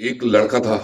एक लड़का था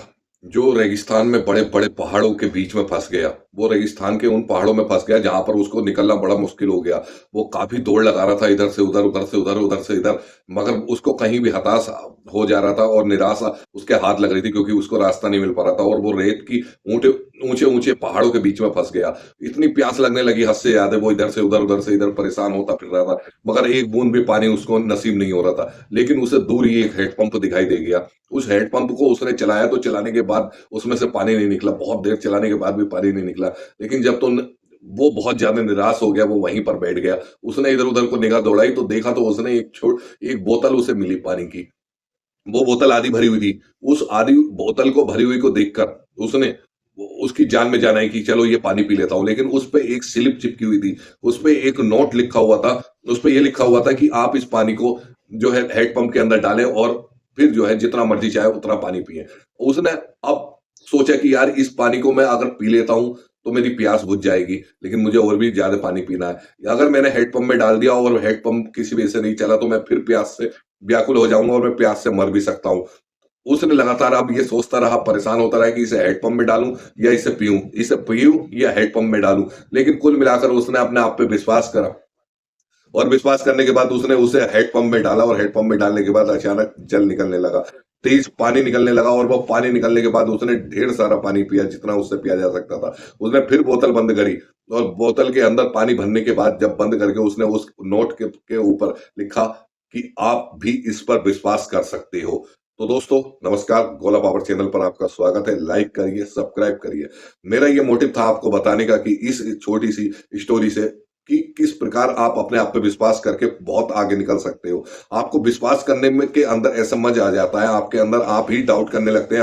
जो रेगिस्तान में बड़े-बड़े पहाड़ों के बीच में फँस गया। वो रेगिस्तान के उन पहाड़ों में फँस गया जहाँ पर उसको निकलना बड़ा मुश्किल हो गया। वो काफ़ी दौड़ लगा रहा था इधर से उधर, उधर से उधर, उधर से इधर, मगर उसको कहीं भी हताश हो जा रहा था और निराशा उसके हाथ लग रही थी क्योंकि उसको रास्ता नहीं मिल पा रहा था और वो रेत की ऊँटे ऊँचे-ऊँचे पहाड़ों के बीच में फँस गया। इतनी प्यास लगने लगी हद से ज़्यादा, वो इधर से उधर, उधर से इधर परेशान होता फिर रहा था, मगर एक बूँद भी पानी उसको नसीब नहीं हो रहा था। लेकिन उसे दूर ही एक हैंडपंप दिखाई दे गया। उस हैंडपंप को उसने चलाया तो चलाने के बाद उसमें से पानी नहीं निकला, बहुत देर चलाने के बाद भी पानी नहीं निकला। लेकिन जब तो न वो बहुत ज़्यादा निराश हो गया, वो वहीं पर बैठ गया। उसने इधर-उधर को निगाह दौड़ाई तो देखा तो उसने एक बोतल उसे मिली पानी की। वो बोतल आधी भरी हुई थी। उस आधी बोतल को भरी हुई को देखकर उसने उसकी जान में जान आई कि चलो ये पानी पी लेता हूँ। लेकिन उस पे एक स्लिप चिपकी हुई थी। उस पे एक नोट लिखा हुआ था। उस पे ये लिखा हुआ था कि आप इस पानी को जो है हैंडपंप के अंदर डालें और फिर जो है जितना मर्ज़ी चाहे उतना पानी पिएँ। उसने अब सोचा कि यार इस पानी को मैं अगर पी लेता हूँ, तो मेरी प्यास बुझ जाएगी, लेकिन मुझे और भी ज़्यादा पानी पीना है। अगर मैंने हैंडपंप में डाल दिया और हैंडपंप किसी वजह से नहीं चला तो मैं फिर प्यास से व्याकुल हो जाऊँगा और मैं प्यास से मर भी सकता हूँ। उसने लगातार अब ये सोचता रहा, परेशान होता रहा कि इसे हैंडपंप में डालूँ या इसे पीऊँ या हैंडपंप में डालूँ। लेकिन कुल मिलाकर उसने अपने आप पे विश्वास करा और विश्वास करने के बाद उसने उसे हैंडपंप में डाला और हैंडपंप में डालने के बाद अचानक जल निकलने लगा। तेज पानी निकलने लगा और वो पानी निकलने के बाद उसने ढेर सारा पानी पिया जितना उससे पिया जा सकता था। उसने फिर बोतल बंद करी और बोतल के अंदर पानी भरने के बाद जब बंद करके उसने उस नोट के ऊपर लिखा कि आप भी इस पर विश्वास कर सकते हो। तो दोस्तों नमस्कार, गोला पावर चैनल पर आपका स्वागत है। लाइक करिए, सब्सक्राइब करिए। मेरा ये मोटिव था आपको बताने का कि इस छोटी-सी स्टोरी से कि किस प्रकार आप अपने आप पे विश्वास करके बहुत आगे निकल सकते हो। आपको विश्वास करने में के अंदर असमंझ आ जाता है, आपके अंदर आप ही डाउट करने लगते हैं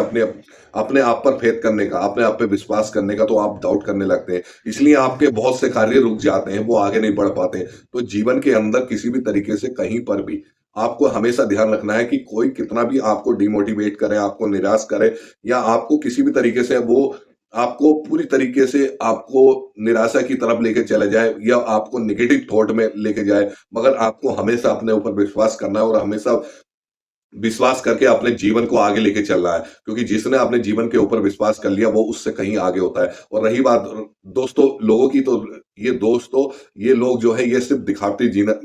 अपने आप पर फेथ करने का, अपने आप पे विश्वास करने का तो आप डाउट करने लगते हैं। इसलिए आपके बहुत से कार्य रुक जाते हैं, वो आगे नहीं बढ़ पाते। तो जीवन के अंदर किसी भी तरीके से कहीं पर भी आपको हमेशा ध्यान रखना है कि कोई कितना भी आपको डिमोटिवेट करे, आपको निराश करे या आपको किसी भी तरीके से वो आपको पूरी तरीके से आपको निराशा की तरफ लेके चला जाए या आपको नेगेटिव थॉट में लेके जाए, मगर आपको हमेशा अपने ऊपर विश्वास करना है और हमेशा विश्वास करके अपने जीवन को आगे लेके चलना है। क्योंकि जिसने अपने जीवन के ऊपर विश्वास कर लिया, वो उससे कहीं आगे होता है। और रही बात दोस्तों लोगों की तो ये लोग जो है ये सिर्फ़ दिखावटी जीना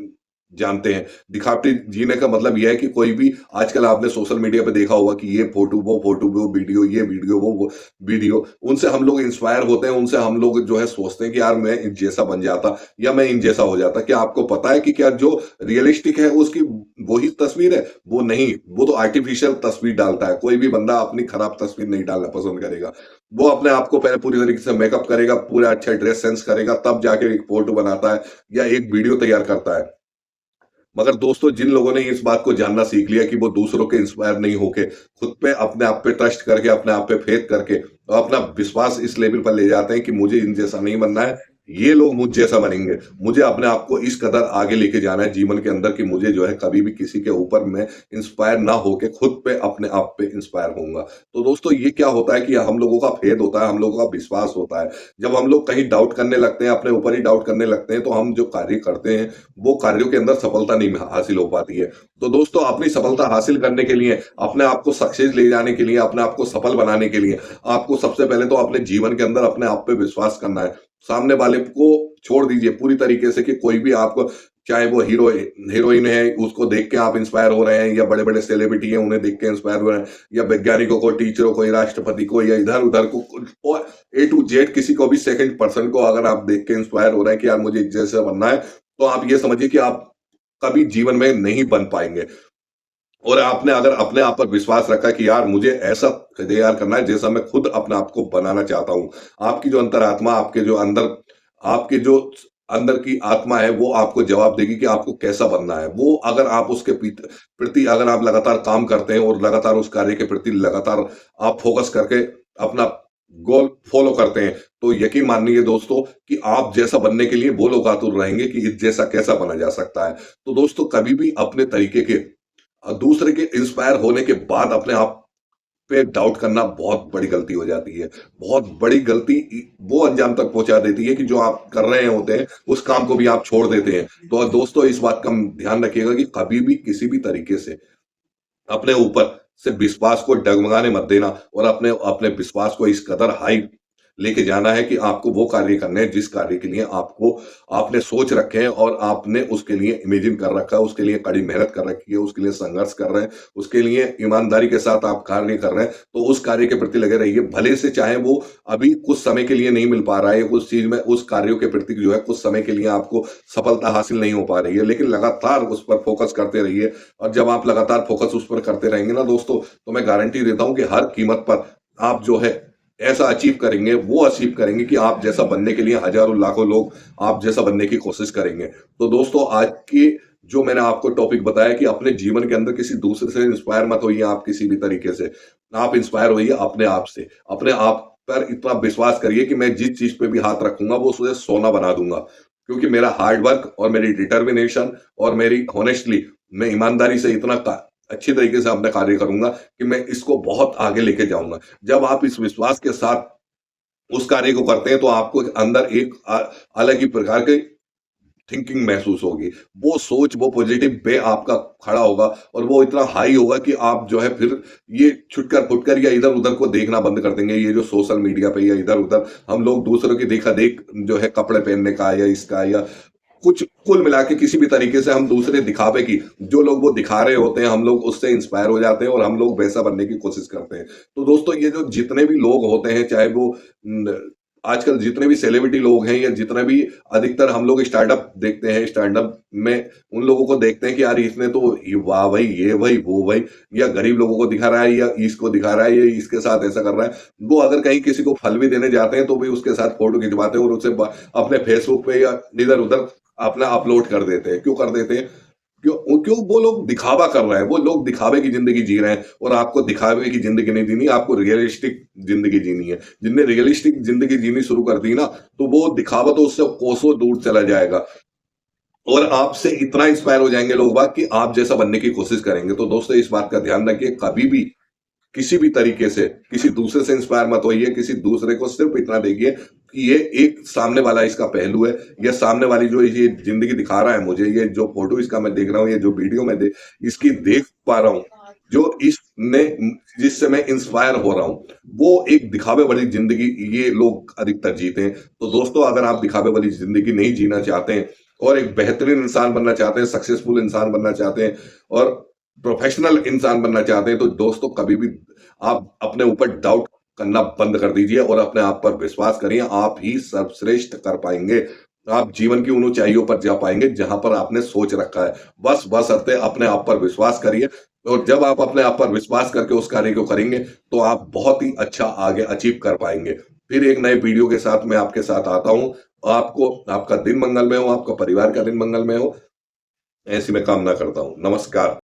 जानते हैं। दिखावटी जीने का मतलब ये है कि कोई भी आजकल आपने सोशल मीडिया पे देखा होगा कि ये फ़ोटो, वो वीडियो, ये वीडियो, वो वीडियो, उनसे हम लोग इंस्पायर होते हैं, उनसे हम लोग जो है सोचते हैं कि यार मैं इन जैसा बन जाता या मैं इन जैसा हो जाता। क्या आपको पता है कि क्या जो रियलिस्टिक है उसकी वही तस्वीर है? वो नहीं, वो तो आर्टिफ़िशियल तस्वीर डालता है। कोई भी बंदा अपनी खराब तस्वीर नहीं डालना पसंद करेगा। वो अपने आप को पहले पूरी तरीके से मेकअप करेगा, पूरा अच्छा ड्रेस सेंस करेगा, तब जाके एक फ़ोटो बनाता है या एक वीडियो तैयार करता है। मगर दोस्तों जिन लोगों ने इस बात को जानना सीख लिया कि वो दूसरों के इंस्पायर नहीं होके खुद पे अपने आप पे ट्रस्ट करके अपने आप पे फेथ करके और अपना विश्वास इस लेवल पर ले जाते हैं कि मुझे इन जैसा नहीं बनना है, ये लोग मुझ जैसा बनेंगे। मुझे अपने आप को इस कदर आगे लेके जाना है जीवन के अंदर कि मुझे जो है कभी भी किसी के ऊपर मैं इंस्पायर ना होके खुद पे अपने आप पे इंस्पायर होऊंगा। तो दोस्तों ये क्या होता है कि हम लोगों का फेथ होता है, हम लोगों का विश्वास होता है। जब हम लोग कहीं डाउट करने लगते हैं, अपने ऊपर ही डाउट करने लगते हैं, तो हम जो कार्य करते हैं वो कार्यों के अंदर सफलता नहीं हासिल हो पाती है। तो दोस्तों अपनी सफलता हासिल करने के लिए, अपने आप को सक्सेस ले जाने के लिए, अपने आप को सफल बनाने के लिए, आपको सबसे पहले तो अपने जीवन के अंदर अपने आप पे विश्वास करना है। सामने वाले को छोड़ दीजिए पूरी तरीके से कि कोई भी आपको चाहे वो हीरोइन है, उसको देख के आप इंस्पायर हो रहे हैं या बड़े-बड़े सेलिब्रिटी हैं, उन्हें देख के इंस्पायर हो रहे हैं या वैज्ञानिकों को, टीचरों को या राष्ट्रपति को या इधर-उधर को और ए टू जेड किसी को भी सेकंड पर्सन को अगर आप देख के इंस्पायर हो रहे हैं कि यार मुझे जैसा बनना है, तो आप ये समझिए कि आप कभी जीवन में नहीं बन पाएँगे। और आपने अगर अपने आप पर विश्वास रखा कि यार मुझे ऐसा तैयार करना है जैसा मैं खुद अपने आप को बनाना चाहता हूँ। आपकी जो अंतरात्मा, आपके जो अंदर की आत्मा है वो आपको जवाब देगी कि आपको कैसा बनना है। वो अगर आप उसके प्रति अगर आप लगातार काम करते हैं और लगातार उस कार्य के प्रति लगातार आप फ़ोकस करके अपना गोल फ़ॉलो करते हैं, तो यकीन मानिए दोस्तों कि आप जैसा बनने के लिए वो लोग आतुर रहेंगे कि इस जैसा कैसा बना जा सकता है। तो दोस्तों कभी भी अपने तरीके के दूसरे के इंस्पायर होने के बाद अपने आप पे डाउट करना बहुत बड़ी गलती हो जाती है। बहुत बड़ी गलती वो अंजाम तक पहुँचा देती है कि जो आप कर रहे होते हैं, उस काम को भी आप छोड़ देते हैं। तो दोस्तों इस बात का ध्यान रखिएगा कि कभी भी किसी भी तरीके से अपने ऊपर से विश्वास को डगमगाने मत देना और अपने अपने विश्वास को इस कदर हाई लेके जाना है कि आपको वो कार्य करने हैं जिस कार्य के लिए आपको आपने सोच रखे हैं और आपने उसके लिए इमेजिन कर रखा है, उसके लिए कड़ी मेहनत कर रखी है, उसके लिए संघर्ष कर रहे हैं, उसके लिए ईमानदारी के साथ आप कार्य कर रहे हैं, तो उस कार्य के प्रति लगे रहिए। भले से चाहे वो अभी कुछ समय के लिए नहीं मिल पा रहा है, उस चीज़ में उस कार्यों के प्रति जो है कुछ समय के लिए आपको सफलता हासिल नहीं हो पा रही है, लेकिन लगातार उस पर फ़ोकस करते रहिए और जब आप लगातार फ़ोकस उस पर करते रहेंगे ना दोस्तों, तो मैं गारंटी देता हूँ कि हर कीमत पर आप जो है ऐसा अचीव करेंगे, वो अचीव करेंगे कि आप जैसा बनने के लिए हज़ारों लाखों लोग आप जैसा बनने की कोशिश करेंगे। तो दोस्तों आज की जो मैंने आपको टॉपिक बताया कि अपने जीवन के अंदर किसी दूसरे से इंस्पायर मत होइए आप किसी भी तरीके से। आप इंस्पायर होइए अपने आप से। अपने आप पर इतना विश्वास करिए कि मैं जिस चीज़ पे भी हाथ रखूँगा वो उसे सोना बना दूँगा। क्योंकि मेरा हार्ड वर्क और मेरी डिटर्मिनेशन और मेरी हॉनेस्टली मैं ईमानदारी से इतना का अच्छी तरीके से अपना कार्य करूँगा कि मैं इसको बहुत आगे लेके जाऊँगा। जब आप इस विश्वास के साथ उस कार्य को करते हैं तो आपको अंदर एक अलग ही प्रकार की थिंकिंग महसूस होगी। वो सोच, वो पॉजिटिव वे आपका खड़ा होगा और वो इतना हाई होगा कि आप जो है फिर ये छुटकर-फुटकर या इधर-उधर को देखना बंद कर देंगे। ये जो सोशल मीडिया पे या इधर-उधर हम लोग दूसरों की देखा-देख जो है कपड़े पहनने का या इसका या कुछ कुल मिला के किसी भी तरीके से हम दूसरे दिखावे की जो लोग वो दिखा रहे होते हैं, हम लोग उससे इंस्पायर हो जाते हैं और हम लोग वैसा बनने की कोशिश करते हैं। तो दोस्तों ये जो जितने भी लोग होते हैं, चाहे वो न आजकल जितने भी सेलिब्रिटी लोग हैं या जितने भी अधिकतर हम लोग स्टार्टअप देखते हैं, स्टैंडअप में उन लोगों को देखते हैं कि यार इसने तो ये वाह भाई, ये भाई, वो भाई या गरीब लोगों को दिखा रहा है या इसको दिखा रहा है, ये इसके साथ ऐसा कर रहा है। वो अगर कहीं किसी को फल भी देने जाते हैं तो भी उसके साथ फ़ोटो खिंचवाते हैं और उसे ब अपने फेसबुक पे या इधर-उधर अपना अपलोड कर देते हैं। क्यों कर देते हैं? क्यों वो लोग दिखावा कर रहे हैं, वो लोग दिखावे की ज़िंदगी जी रहे हैं और आपको दिखावे की ज़िंदगी नहीं जीनी, आपको रियलिस्टिक ज़िंदगी जीनी है। जिनने रियलिस्टिक ज़िंदगी जीनी शुरू कर दी ना, तो वो दिखावा तो उससे कोसों दूर चला जाएगा और आपसे इतना इंस्पायर हो जाएँगे लोग बाग कि आप जैसा बनने की कोशिश करेंगे। तो दोस्तों इस बात का ध्यान रखिए, कभी भी किसी भी तरीके से किसी दूसरे से इंस्पायर मत होइए, किसी दूसरे को सिर्फ़ इतना देखिए कि ये एक सामने वाला इसका पहलू है, या सामने वाली जो ये ज़िंदगी दिखा रहा है मुझे, ये जो फ़ोटो इसका मैं देख रहा हूँ, ये जो वीडियो मैं इसकी देख पा रहा हूँ, जो इसने जिससे मैं इंस्पायर हो रहा हूँ, वो एक दिखावे वाली ज़िंदगी ये लोग अधिकतर जीते हैं। तो दोस्तों अगर आप दिखावे वाली ज़िंदगी नहीं जीना चाहते हैं और एक बेहतरीन इंसान बनना चाहते हैं, सक्सेसफुल इंसान बनना चाहते हैं और प्रोफेशनल इंसान बनना चाहते हैं, तो दोस्तों कभी भी आप अपने ऊपर डाउट करना बंद कर दीजिए और अपने आप पर विश्वास करिए, आप ही सर्वश्रेष्ठ कर पाएँगे। आप जीवन की उन ऊँचाइयों पर जा पाएँगे जहाँ पर आपने सोच रखा है। बस बशर्ते अपने आप पर विश्वास करिए और जब आप अपने आप पर विश्वास करके उस कार्य को करेंगे, तो आप बहुत ही अच्छा आगे अचीव कर पाएँगे। फिर एक नए वीडियो के साथ मैं आपके साथ आता हूँ। आपको आपका दिन मंगलमय हो, आपका परिवार का दिन मंगलमय हो, ऐसी मैं कामना करता हूँ। नमस्कार।